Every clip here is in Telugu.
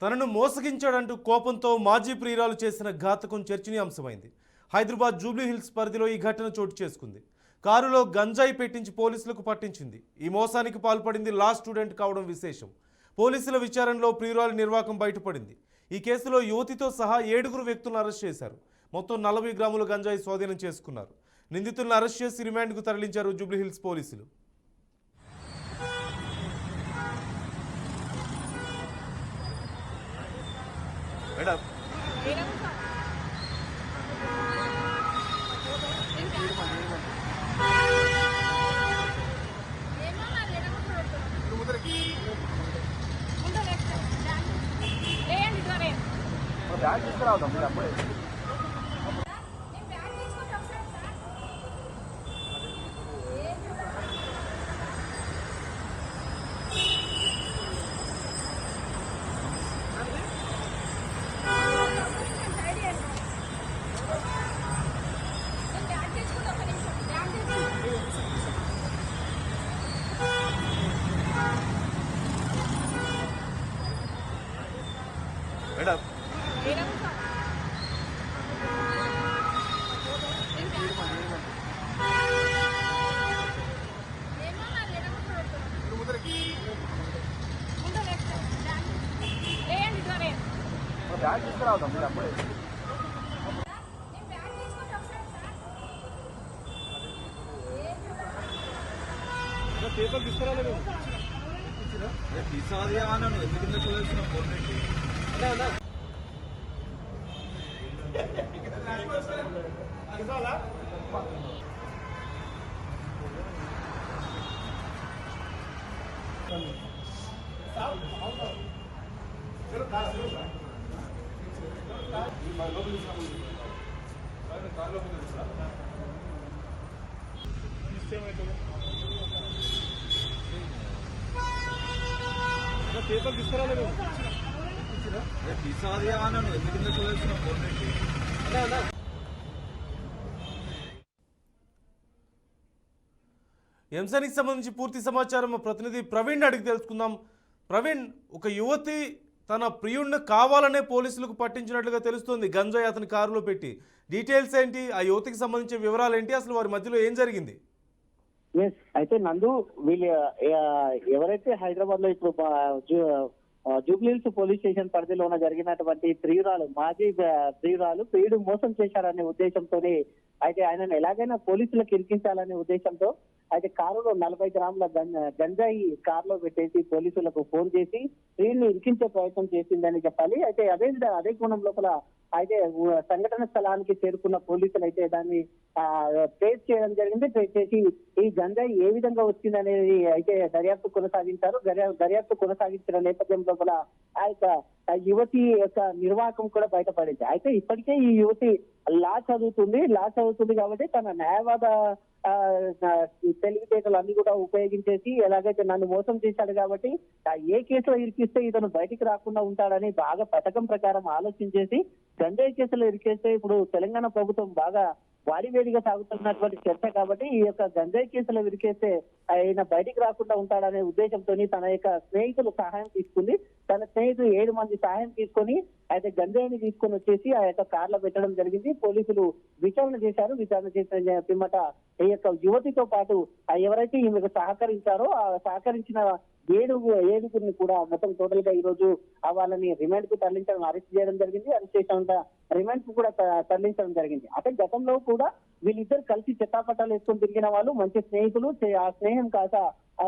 తనను మోసగించాడంటూ కోపంతో మాజీ ప్రియురాలు చేసిన ఘాతకం చర్చనీయాంశమైంది. హైదరాబాద్ జూబ్లీ హిల్స్ పరిధిలో ఈ ఘటన చోటు చేసుకుంది. కారులో గంజాయి పెట్టించి పోలీసులకు పట్టించింది. ఈ మోసానికి పాల్పడింది లా స్టూడెంట్ కావడం విశేషం. పోలీసుల విచారణలో ప్రియురాలి నిర్వాకం బయటపడింది. ఈ కేసులో యువతితో సహా 7 వ్యక్తులను అరెస్ట్ చేశారు. మొత్తం 40 గ్రాముల గంజాయి స్వాధీనం చేసుకున్నారు. నిందితులను అరెస్ట్ చేసి రిమాండ్కు తరలించారు జూబ్లీ హిల్స్ పోలీసులు. మేడం బ్యాగ్ తీసుకురావద్దాం మీరు అప్పుడే మేడం బ్యాగ్ తీసుకురావద్దాం మీరు అప్పుడే పేపర్ తీసుకురాలేదు తీసాది అన్నాను ఎందుకు చూడాల్సిన ఫోన్ పేపర్ తీసుకురాలేదు తీసాది అన్నాను ఎందుకు చూడాల్సిన ఫోన్ ఈ అంశానికి సంబంధించి పూర్తి సమాచారం మా ప్రతినిధి ప్రవీణ్ అడిగి తెలుసుకుందాం. ప్రవీణ్, ఒక యువతి తన ప్రియుడిని కావాలనే పోలీసులకు పట్టించినట్లుగా తెలుస్తోంది గంజాయి అతని కారులో పెట్టి. డీటెయిల్స్ ఏంటి, ఆ యువతికి సంబంధించిన వివరాలు ఏంటి, అసలు వారి మధ్యలో ఏం జరిగింది? అయితే నందు వీళ్ళు ఎవరైతే హైదరాబాద్ లో ఇప్పుడు జూబ్లీ హిల్స్ పోలీస్ స్టేషన్ పరిధిలోన జరిగినటువంటి మాజీ ప్రియుడు మోసం చేశారనే ఉద్దేశంతోనే అయితే ఆయనను ఎలాగైనా పోలీసులకు ఇరికించాలనే ఉద్దేశంతో అయితే కారులో 40 గ్రాముల గంజాయి కారులో పెట్టేసి పోలీసులకు ఫోన్ చేసి ప్రియుడిని ఇరికించే ప్రయత్నం చేసిందని చెప్పాలి. అయితే అదే కోణం లోపల అయితే సంఘటన స్థలానికి చేరుకున్న పోలీసులు అయితే దాన్ని ట్రేస్ చేయడం జరిగింది. ట్రేస్ చేసి ఈ గంజాయి ఏ విధంగా వచ్చిందనేది అయితే దర్యాప్తు కొనసాగించారు. దర్యాప్తు కొనసాగించిన నేపథ్యం లోపల ఆ యొక్క యువతి యొక్క నిర్వాహకం కూడా బయటపడింది. అయితే ఇప్పటికే ఈ యువతి లా చదువుతుంది కాబట్టి తన న్యాయవాద తెలివితేటలు అన్ని కూడా ఉపయోగించేసి ఎలాగైతే నన్ను మోసం చేశాడు కాబట్టి ఏ కేసులో ఇరికిస్తే ఇతను బయటికి రాకుండా ఉంటాడని బాగా పథకం ప్రకారం ఆలోచించేసి గంజాయి కేసులో ఇరికేస్తే ఇప్పుడు తెలంగాణ ప్రభుత్వం బాగా వాడివేడిగా సాగుతున్నటువంటి చర్చ కాబట్టి ఈ యొక్క గంజాయి కేసులో విరికేస్తే ఆయన బయటికి రాకుండా ఉంటాడనే ఉద్దేశంతో తన యొక్క స్నేహితులు సహాయం తీసుకుంది. తన స్నేహితులు 7 మంది సహాయం తీసుకొని అయితే గంజాయిని తీసుకొని వచ్చేసి ఆ యొక్క కార్లో పెట్టడం జరిగింది. పోలీసులు విచారణ చేసిన పిమ్మట ఈ యొక్క యువతితో పాటు ఎవరైతే ఈమెకు సహకరించారో ఆ సహకరించిన 7గురిని కూడా మొత్తం టోటల్ గా ఈ రోజు వాళ్ళని రిమాండ్ కు తరలించడం, అరెస్ట్ చేయడం జరిగింది. అరెస్ట్ చేసిన రిమాండ్ కు కూడా తరలించడం జరిగింది. అంటే గతంలో కూడా వీళ్ళిద్దరు కలిసి చెత్తాపట్టాలు వేసుకొని తిరిగిన వాళ్ళు, మంచి స్నేహితులు. ఆ స్నేహం కాక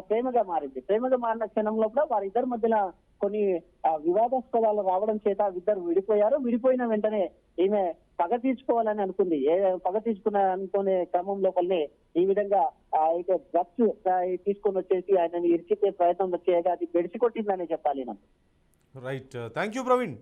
ప్రేమగా మారింది. ప్రేమగా మారిన క్షణంలో కూడా వారిద్దరి మధ్యన కొన్ని వివాదాస్పదాలు రావడం చేత ఇద్దరు విడిపోయారు. విడిపోయిన వెంటనే ఈమె పగ తీర్చుకోవాలని అనుకుంది. పగ అనుకునే క్రమం లోపలనే ఈ విధంగా అయితే డ్రగ్స్ తీసుకొని వచ్చేసి ఆయనని ఇరికితే ప్రయత్నం చేయగా అది బెడిసి కొట్టిందని చెప్పాలి. Right, thank you Praveen.